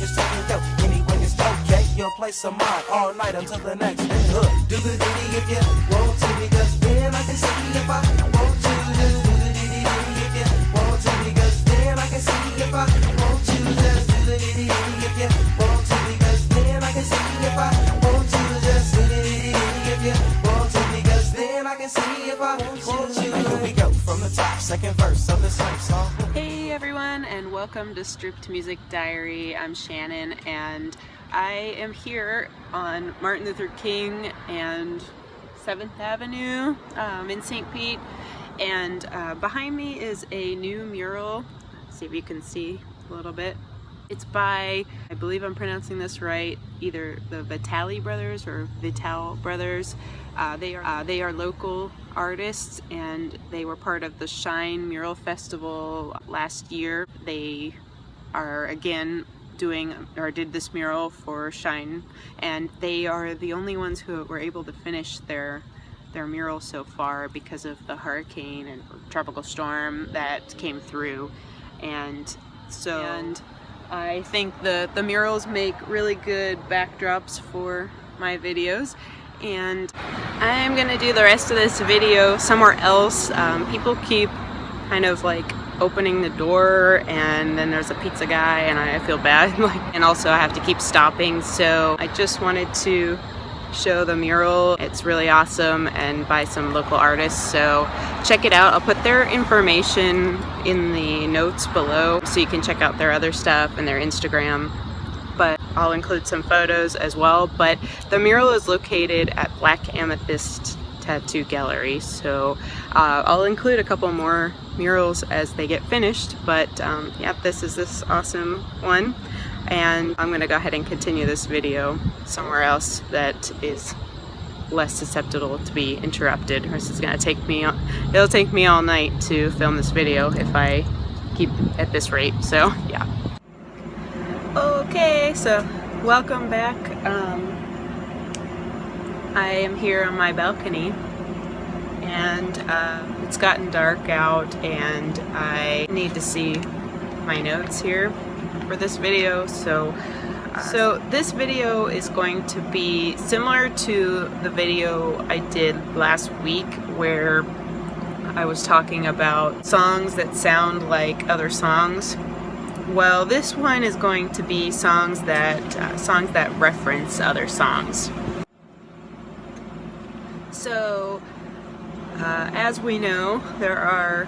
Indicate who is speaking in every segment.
Speaker 1: just taking dope. Anyway, it's okay. You'll play some mine all night until the next day. Do the ditty if you want to, because then I can see if I want to. Just do the ditty if you want to, because then I can see if I want to. Just do the ditty if you want to, because then I can see if I want to. Just do the ditty if you want to, because then I can see if I want to. Here we go from the top, second verse of this hype song.
Speaker 2: Hey everyone, and welcome to Stripped Music Diary. I'm Shannon, and I am here on Martin Luther King and 7th Avenue in St. Pete, and behind me is a new mural. Let's see if you can see a little bit. It's by, I believe I'm pronouncing this right, either the Vitale brothers or Vitale brothers. They are local artists, and they were part of the Shine Mural Festival last year. They are again did this mural for Shine, and they are the only ones who were able to finish their mural so far because of the hurricane and tropical storm that came through. And I think the murals make really good backdrops for my videos, and I'm gonna do the rest of this video somewhere else. People keep kind of like opening the door, and then there's a pizza guy, and I feel bad. And also I have to keep stopping, so I just wanted to show the mural. It's really awesome and by some local artists, so check it out. I'll put their information in the notes below so you can check out their other stuff and their Instagram, but I'll include some photos as well. But the mural is located at Black Amethyst Tattoo Gallery, so I'll include a couple more murals as they get finished, but yeah, this is this awesome one, and I'm gonna go ahead and continue this video somewhere else that is less susceptible to be interrupted. This is gonna take me, it'll take me all night to film this video if I keep at this rate, so yeah. Okay, so welcome back. I am here on my balcony, and it's gotten dark out, and I need to see my notes here for this video. So this video is going to be similar to the video I did last week where I was talking about songs that sound like other songs. Well, this one is going to be songs that reference other songs. So, as we know, there are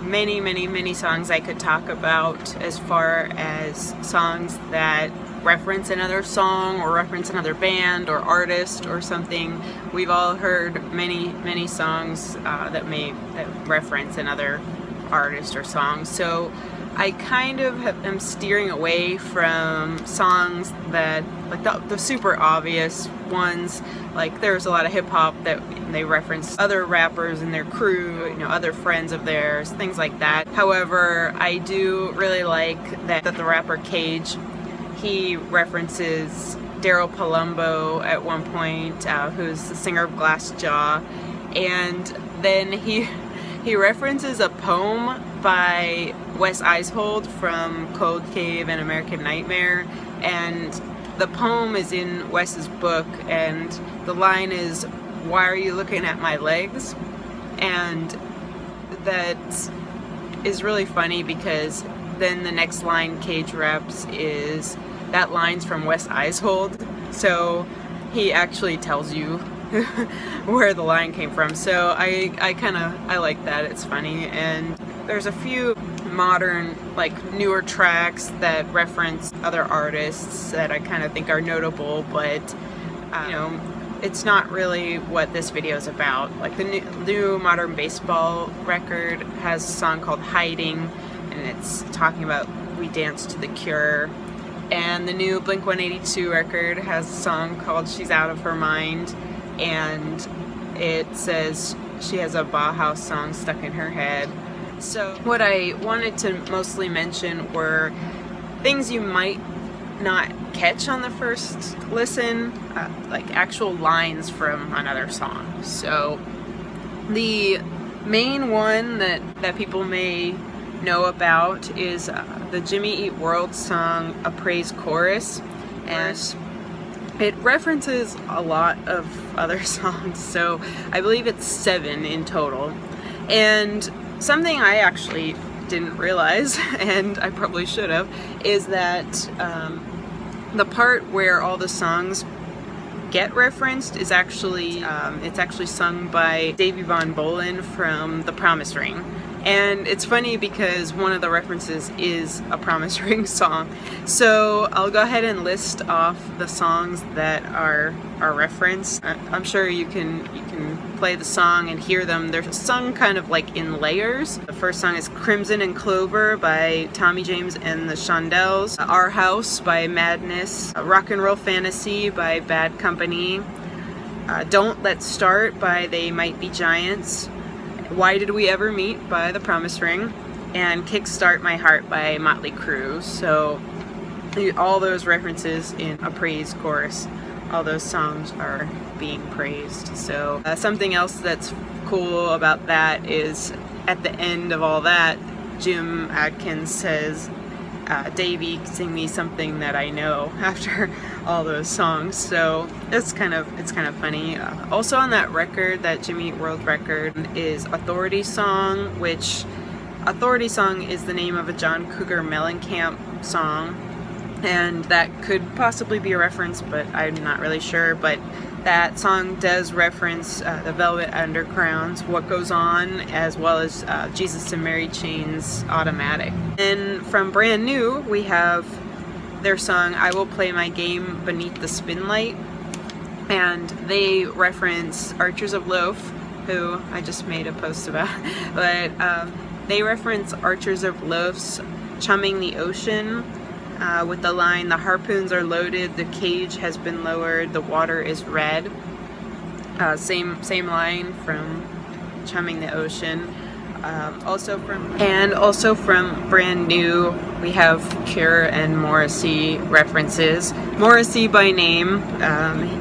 Speaker 2: many songs I could talk about as far as songs that reference another song or reference another band or artist or something. We've all heard many songs that reference another artist or song. So I kind of am steering away from songs that, like the super obvious ones. Like there's a lot of hip hop that they reference other rappers and their crew, you know, other friends of theirs, things like that. However, I do really like that the rapper Cage, he references Daryl Palumbo at one point, who's the singer of Glassjaw, and then he references a poem by Wes Eishold from Cold Cave and American Nightmare, and the poem is in Wes's book, and the line is, "Why are you looking at my legs?" And that is really funny because then the next line Cage raps is, that line's from Wes Eishold, so he actually tells you where the line came from. So I like that, it's funny. And there's a few modern, like newer tracks that reference other artists that I kind of think are notable, but you know, it's not really what this video is about. Like the new Modern Baseball record has a song called Hiding, and it's talking about We Dance to the Cure. And the new Blink-182 record has a song called She's Out of Her Mind, and it says she has a Bauhaus song stuck in her head. So what I wanted to mostly mention were things you might not catch on the first listen, like actual lines from another song. So the main one that people may know about is the Jimmy Eat World song A Praise Chorus, and it references a lot of other songs, so I believe it's 7 in total. And something I actually didn't realize, and I probably should have, is that the part where all the songs get referenced is actually it's actually sung by Davy Von Bohlen from The Promise Ring. And it's funny because one of the references is a Promise Ring song. So I'll go ahead and list off the songs that are referenced. I'm sure you can play the song and hear them. They're sung kind of like in layers. The first song is Crimson and Clover by Tommy James and the Shondells, Our House by Madness, Rock and Roll Fantasy by Bad Company, Don't Let's Start by They Might Be Giants, Why Did We Ever Meet by The Promise Ring, and Kickstart My Heart by Motley Crue. So all those references in a praise chorus, all those songs are being praised. So something else that's cool about that is at the end of all that, Jim Adkins says, Davey, sing me something that I know, after all those songs. So it's kind of funny. Also on that record, that Jimmy Eat World record, is Authority Song, which Authority Song is the name of a John Cougar Mellencamp song, and that could possibly be a reference, but I'm not really sure. But that song does reference the Velvet Underground's What Goes On, as well as Jesus and Mary Chain's Automatic. And from Brand New, we have their song I Will Play My Game Beneath the Spinlight, and they reference Archers of Loaf, who I just made a post about, but they reference Archers of Loaf's Chumming the Ocean, with the line, the harpoons are loaded, the cage has been lowered, the water is red. Same line from Chumming the Ocean. Also from Brand New, we have Cure and Morrissey references. Morrissey by name,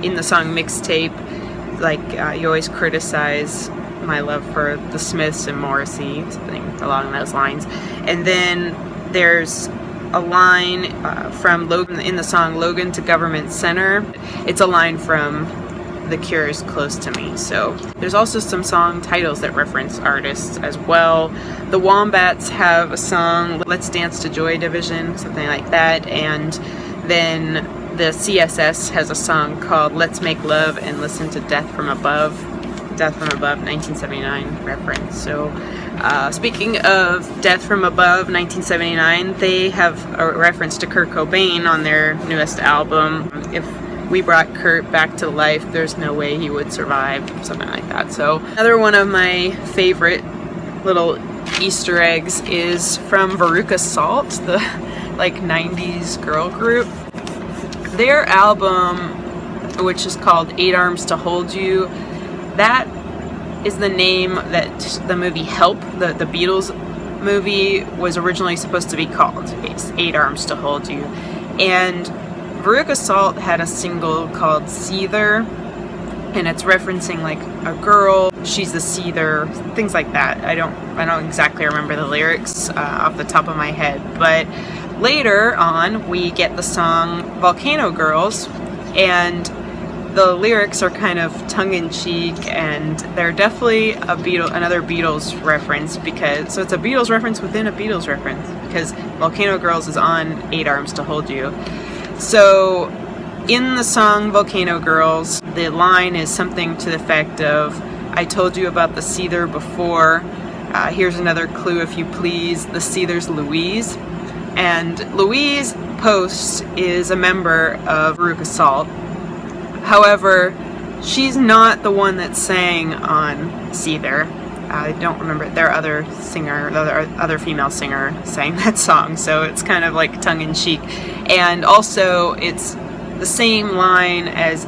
Speaker 2: in the song Mixtape, like you always criticize my love for the Smiths and Morrissey, something along those lines. And then there's a line from Logan in the song Logan to Government Center. It's a line from The Cure's Close to Me. So there's also some song titles that reference artists as well. The Wombats have a song, Let's Dance to Joy Division, something like that. And then the CSS has a song called Let's Make Love and Listen to Death from Above. Death from Above, 1979 reference. So speaking of Death from Above, 1979, they have a reference to Kurt Cobain on their newest album. If we brought Kurt back to life, there's no way he would survive, something like that. So another one of my favorite little Easter eggs is from Veruca Salt, the like 90s girl group. Their album, which is called 8 Arms to Hold You, that is the name that the movie Help, the Beatles movie, was originally supposed to be called. It's 8 Arms to Hold You. And Veruca Salt had a single called Seether, and it's referencing like a girl, she's a seether, things like that. I don't exactly remember the lyrics off the top of my head, but later on we get the song Volcano Girls, and the lyrics are kind of tongue-in-cheek, and they're definitely another Beatles reference, so it's a Beatles reference within a Beatles reference, because Volcano Girls is on 8 Arms to Hold You. So in the song Volcano Girls, the line is something to the effect of, I told you about the seether before, here's another clue if you please, the seether's Louise. And Louise Post is a member of Veruca Salt. However, she's not the one that sang on Seether. I don't remember. Their other female singer sang that song, so it's kind of like tongue-in-cheek. And also, it's the same line as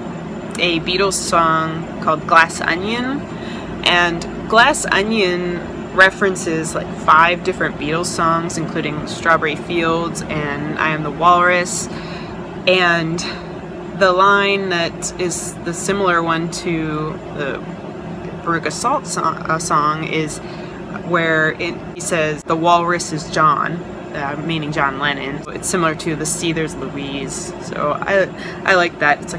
Speaker 2: a Beatles song called Glass Onion. And Glass Onion references like 5 different Beatles songs, including Strawberry Fields and I Am the Walrus. And the line that is the similar one to the Veruca Salt song is where he says, the walrus is John. meaning John Lennon. It's similar to the See There's Louise, so I like that. It's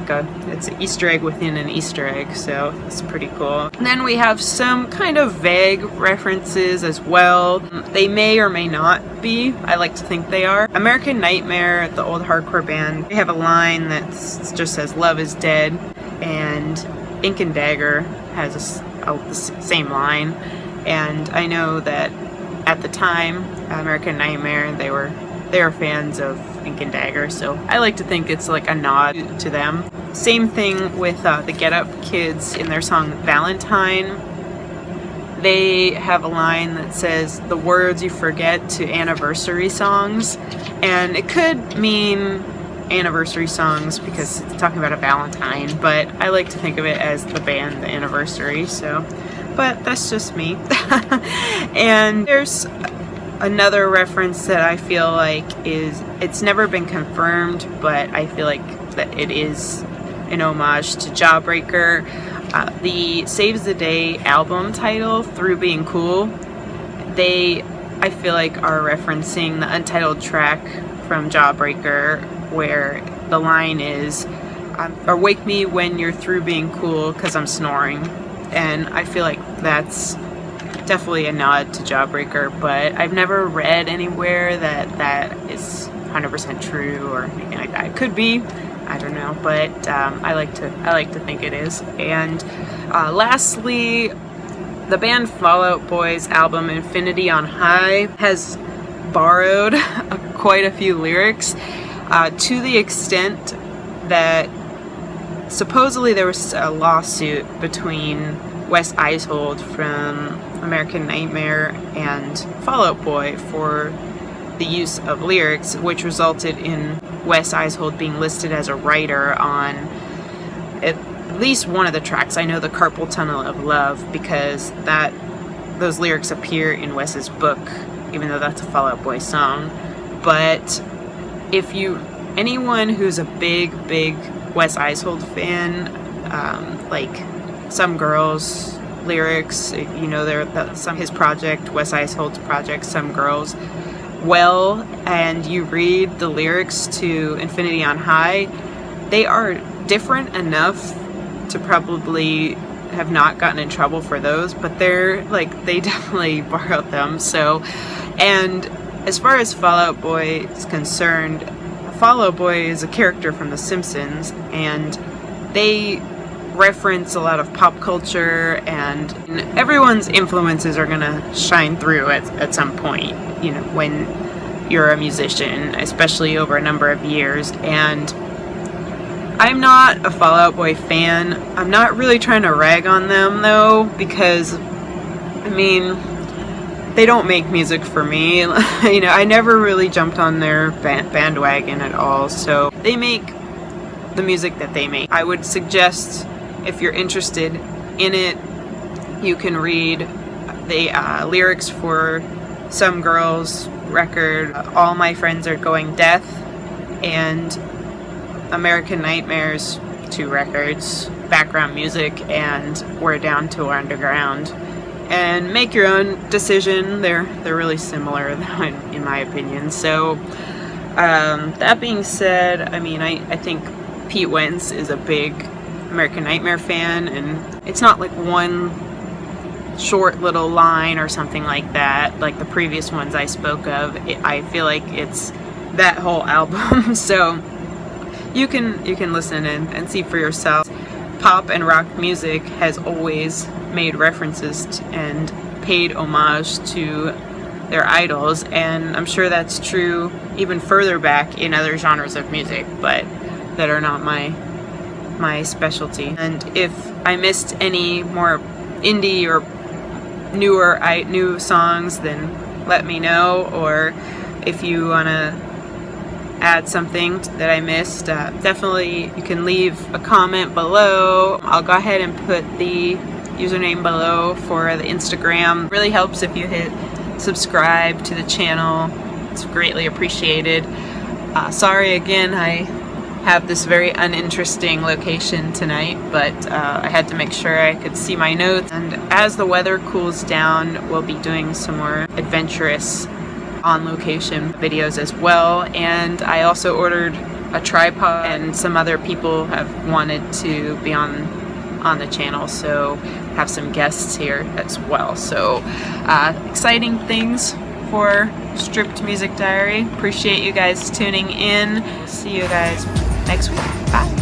Speaker 2: an Easter egg within an Easter egg, so it's pretty cool. And then we have some kind of vague references as well. They may or may not be. I like to think they are. American Nightmare, the old hardcore band, they have a line that just says "Love is dead," and Ink and Dagger has the same line. And I know that at the time, American Nightmare, they were fans of Ink and Dagger, so I like to think it's like a nod to them. Same thing with the Get Up Kids in their song Valentine. They have a line that says the words you forget to anniversary songs, and it could mean anniversary songs because it's talking about a Valentine, but I like to think of it as the band, the Anniversary, so, but that's just me. And there's another reference that I feel like it's never been confirmed, but I feel like that it is an homage to Jawbreaker. The Saves the Day album title, Through Being Cool, I feel like are referencing the untitled track from Jawbreaker, where the line is, or wake me when you're through being cool because I'm snoring. And I feel like that's definitely a nod to Jawbreaker, but I've never read anywhere that is 100% true or anything like that. It could be, I don't know, but I like to think it is. And lastly, the band Fall Out Boy's album Infinity on High has borrowed quite a few lyrics, to the extent that supposedly there was a lawsuit between Wes Eishold from American Nightmare and Fall Out Boy for the use of lyrics, which resulted in Wes Eishold being listed as a writer on at least one of the tracks. I know the Carpal Tunnel of Love, because those lyrics appear in Wes's book, even though that's a Fall Out Boy song. But anyone who's a big Wes Eishold fan, like Some Girls lyrics, his project, Wes Eishold's project, Some Girls, and you read the lyrics to Infinity on High, they are different enough to probably have not gotten in trouble for those, but they definitely borrowed them. So, and as far as Fall Out Boy is concerned, Fall Out Boy is a character from The Simpsons, and they reference a lot of pop culture, and everyone's influences are gonna shine through at some point, when you're a musician, especially over a number of years. And I'm not a Fall Out Boy fan. I'm not really trying to rag on them though, because they don't make music for me. I never really jumped on their bandwagon at all, so they make the music that they make. I would suggest, if you're interested in it, you can read the lyrics for Some Girls record, All My Friends Are Going Deaf, and American Nightmare's 2 records, background music, and We're Down to Underground. And make your own decision. They're really similar in my opinion. So that being said, I think Pete Wentz is a big American Nightmare fan, and it's not like one short little line or something like that, like the previous ones I spoke of. I feel like it's that whole album. So you can listen and see for yourself. Pop and rock music has always made references and paid homage to their idols, and I'm sure that's true even further back in other genres of music, but that are not my specialty. And if I missed any more indie or new songs, then let me know, or if you want to add something that I missed, definitely you can leave a comment below. I'll go ahead and put the username below for the Instagram. It really helps if you hit subscribe to the channel. It's greatly appreciated. Sorry again, I have this very uninteresting location tonight, but I had to make sure I could see my notes. And as the weather cools down, we'll be doing some more adventurous on location videos as well. And I also ordered a tripod, and some other people have wanted to be on the channel, so have some guests here as well. So exciting things for Stripped Music Diary. Appreciate you guys tuning in. See you guys next week. Bye.